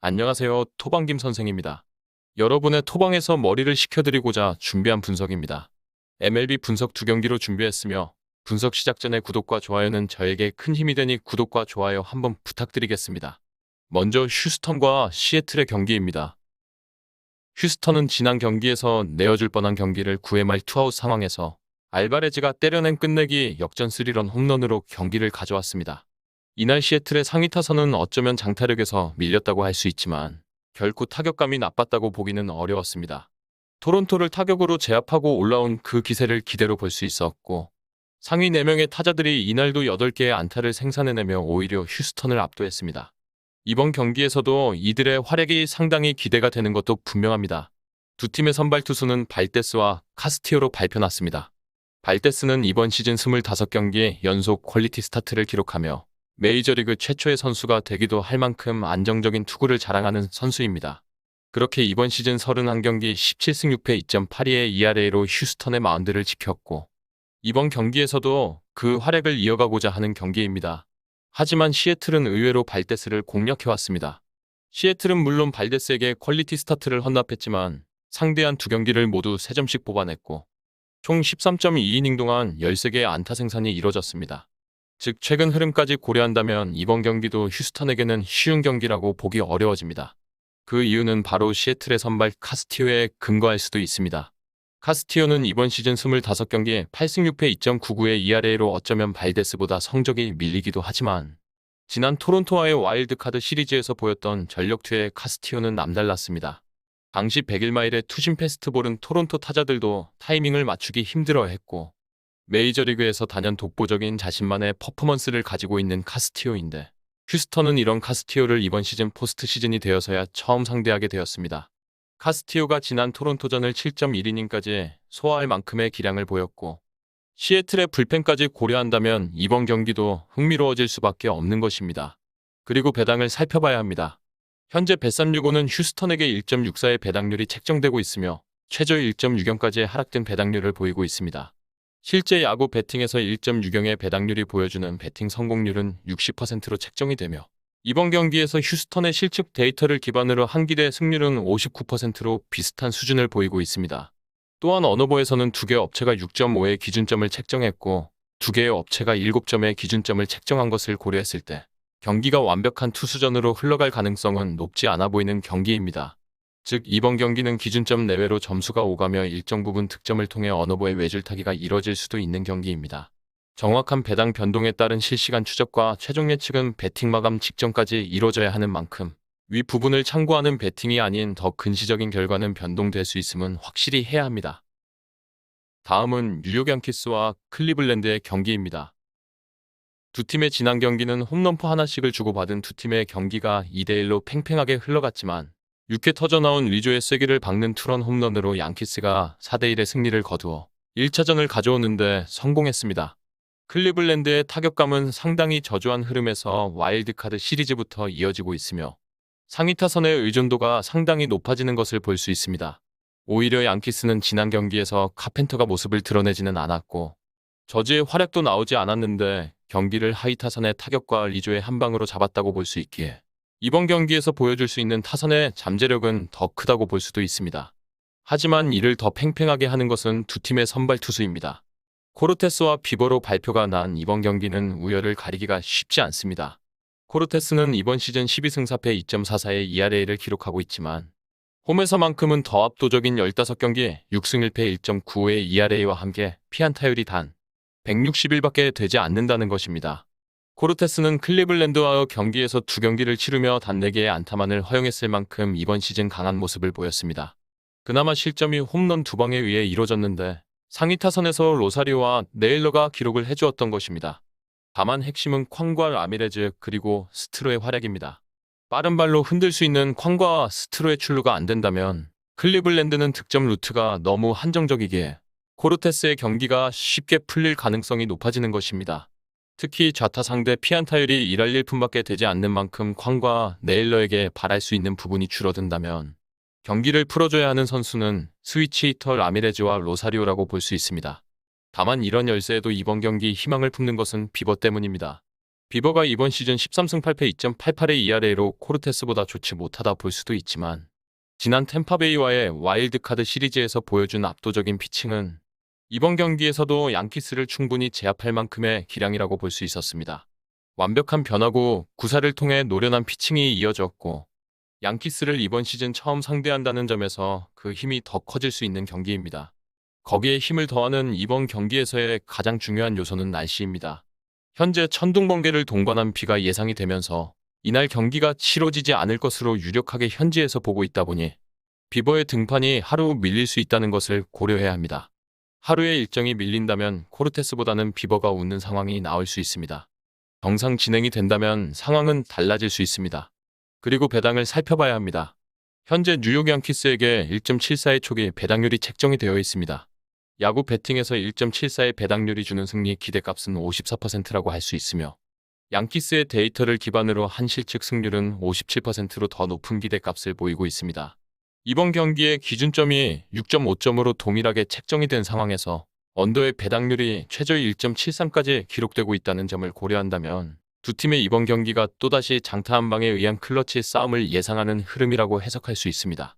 안녕하세요. 토방김 선생입니다. 여러분의 토방에서 머리를 식혀드리고자 준비한 분석입니다. MLB 분석 두 경기로 준비했으며 분석 시작 전에 구독과 좋아요는 저에게 큰 힘이 되니 구독과 좋아요 한번 부탁드리겠습니다. 먼저 휴스턴과 시애틀의 경기입니다. 휴스턴은 지난 경기에서 내어줄 뻔한 경기를 9회 말 투아웃 상황에서 알바레즈가 때려낸 끝내기 역전 3런 홈런으로 경기를 가져왔습니다. 이날 시애틀의 상위 타선은 어쩌면 장타력에서 밀렸다고 할 수 있지만 결코 타격감이 나빴다고 보기는 어려웠습니다. 토론토를 타격으로 제압하고 올라온 그 기세를 기대로 볼 수 있었고 상위 4명의 타자들이 이날도 8개의 안타를 생산해내며 오히려 휴스턴을 압도했습니다. 이번 경기에서도 이들의 활약이 상당히 기대가 되는 것도 분명합니다. 두 팀의 선발 투수는 발데스와 카스티오로 발표났습니다. 발데스는 이번 시즌 25경기 연속 퀄리티 스타트를 기록하며 메이저리그 최초의 선수가 되기도 할 만큼 안정적인 투구를 자랑하는 선수입니다. 그렇게 이번 시즌 31경기 17승 6패 2.82의 ERA로 휴스턴의 마운드를 지켰고 이번 경기에서도 그 활약을 이어가고자 하는 경기입니다. 하지만 시애틀은 의외로 발데스를 공략해왔습니다. 시애틀은 물론 발데스에게 퀄리티 스타트를 헌납했지만 상대한 두 경기를 모두 3점씩 뽑아냈고 총 13.2이닝 동안 13개의 안타 생산이 이뤄졌습니다. 즉 최근 흐름까지 고려한다면 이번 경기도 휴스턴에게는 쉬운 경기라고 보기 어려워집니다. 그 이유는 바로 시애틀의 선발 카스티오에 근거할 수도 있습니다. 카스티오는 이번 시즌 25경기에 8승 6패 2.99의 ERA로 어쩌면 발데스보다 성적이 밀리기도 하지만 지난 토론토와의 와일드카드 시리즈에서 보였던 전력투의 카스티오는 남달랐습니다. 당시 101마일의 투심 패스트볼은 토론토 타자들도 타이밍을 맞추기 힘들어했고 메이저리그에서 단연 독보적인 자신만의 퍼포먼스를 가지고 있는 카스티오인데 휴스턴은 이런 카스티오를 이번 시즌 포스트 시즌이 되어서야 처음 상대하게 되었습니다. 카스티오가 지난 토론토전을 7.1이닝까지 소화할 만큼의 기량을 보였고 시애틀의 불펜까지 고려한다면 이번 경기도 흥미로워질 수밖에 없는 것입니다. 그리고 배당을 살펴봐야 합니다. 현재 배365는 휴스턴에게 1.64의 배당률이 책정되고 있으며 최저 1.60까지의 하락된 배당률을 보이고 있습니다. 실제 야구 배팅에서 1.60의 배당률이 보여주는 배팅 성공률은 60%로 책정이 되며 이번 경기에서 휴스턴의 실측 데이터를 기반으로 한 기대 승률은 59%로 비슷한 수준을 보이고 있습니다. 또한 어너버에서는 2개 업체가 6.5의 기준점을 책정했고 2개의 업체가 7점의 기준점을 책정한 것을 고려했을 때 경기가 완벽한 투수전으로 흘러갈 가능성은 높지 않아 보이는 경기입니다. 즉 이번 경기는 기준점 내외로 점수가 오가며 일정 부분 득점을 통해 어너버의 외줄타기가 이뤄질 수도 있는 경기입니다. 정확한 배당 변동에 따른 실시간 추적과 최종 예측은 배팅 마감 직전까지 이뤄져야 하는 만큼 위 부분을 참고하는 배팅이 아닌 더 근시적인 결과는 변동될 수 있음은 확실히 해야 합니다. 다음은 뉴욕 양키스와 클리블랜드의 경기입니다. 두 팀의 지난 경기는 홈런포 하나씩을 주고받은 두 팀의 경기가 2대1로 팽팽하게 흘러갔지만 6회 터져나온 리조의 쐐기를 박는 투런 홈런으로 양키스가 4대1의 승리를 거두어 1차전을 가져오는데 성공했습니다. 클리블랜드의 타격감은 상당히 저조한 흐름에서 와일드카드 시리즈부터 이어지고 있으며 상위 타선의 의존도가 상당히 높아지는 것을 볼 수 있습니다. 오히려 양키스는 지난 경기에서 카펜터가 모습을 드러내지는 않았고 저지의 활약도 나오지 않았는데 경기를 하위 타선의 타격과 리조의 한방으로 잡았다고 볼 수 있기에 이번 경기에서 보여줄 수 있는 타선의 잠재력은 더 크다고 볼 수도 있습니다. 하지만 이를 더 팽팽하게 하는 것은 두 팀의 선발 투수입니다. 코르테스와 비버로 발표가 난 이번 경기는 우열을 가리기가 쉽지 않습니다. 코르테스는 이번 시즌 12승 4패 2.44의 ERA를 기록하고 있지만 홈에서만큼은 더 압도적인 15경기 6승 1패 1.95의 ERA와 함께 피안타율이 단 161밖에 되지 않는다는 것입니다. 코르테스는 클리블랜드와의 경기에서 2경기를 치르며 단 4개의 안타만을 허용했을 만큼 이번 시즌 강한 모습을 보였습니다. 그나마 실점이 홈런 2방에 의해 이뤄졌는데 상위 타선에서 로사리오와 네일러가 기록을 해주었던 것입니다. 다만 핵심은 콴과 라미레즈 그리고 스트로의 활약입니다. 빠른 발로 흔들 수 있는 콴과 스트로의 출루가 안 된다면 클리블랜드는 득점 루트가 너무 한정적이기에 코르테스의 경기가 쉽게 풀릴 가능성이 높아지는 것입니다. 특히 좌타 상대 피안타율이 1할 1푼밖에 되지 않는 만큼 콴과 네일러에게 바랄 수 있는 부분이 줄어든다면 경기를 풀어줘야 하는 선수는 스위치 히터 라미레즈와 로사리오라고 볼 수 있습니다. 다만 이런 열세에도 이번 경기 희망을 품는 것은 비버 때문입니다. 비버가 이번 시즌 13승 8패 2.88의 ERA로 코르테스보다 좋지 못하다 볼 수도 있지만 지난 템파베이와의 와일드카드 시리즈에서 보여준 압도적인 피칭은 이번 경기에서도 양키스를 충분히 제압할 만큼의 기량이라고 볼 수 있었습니다. 완벽한 변화구, 구사를 통해 노련한 피칭이 이어졌고 양키스를 이번 시즌 처음 상대한다는 점에서 그 힘이 더 커질 수 있는 경기입니다. 거기에 힘을 더하는 이번 경기에서의 가장 중요한 요소는 날씨입니다. 현재 천둥번개를 동반한 비가 예상이 되면서 이날 경기가 치러지지 않을 것으로 유력하게 현지에서 보고 있다 보니 비버의 등판이 하루 밀릴 수 있다는 것을 고려해야 합니다. 하루의 일정이 밀린다면 코르테스보다는 비버가 웃는 상황이 나올 수 있습니다. 정상 진행이 된다면 상황은 달라질 수 있습니다. 그리고 배당을 살펴봐야 합니다. 현재 뉴욕 양키스에게 1.74의 초기 배당률이 책정이 되어 있습니다. 야구 배팅에서 1.74의 배당률이 주는 승리 기대값은 54%라고 할 수 있으며 양키스의 데이터를 기반으로 한 실측 승률은 57%로 더 높은 기대값을 보이고 있습니다. 이번 경기의 기준점이 6.5점으로 동일하게 책정이 된 상황에서 언더의 배당률이 최저 1.73까지 기록되고 있다는 점을 고려한다면 두 팀의 이번 경기가 또다시 장타 한 방에 의한 클러치 싸움을 예상하는 흐름이라고 해석할 수 있습니다.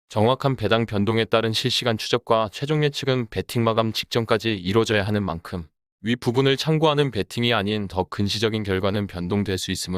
정확한 배당 변동에 따른 실시간 추적과 최종 예측은 배팅 마감 직전까지 이루어져야 하는 만큼 위 부분을 참고하는 배팅이 아닌 더 근시적인 결과는 변동될 수 있음은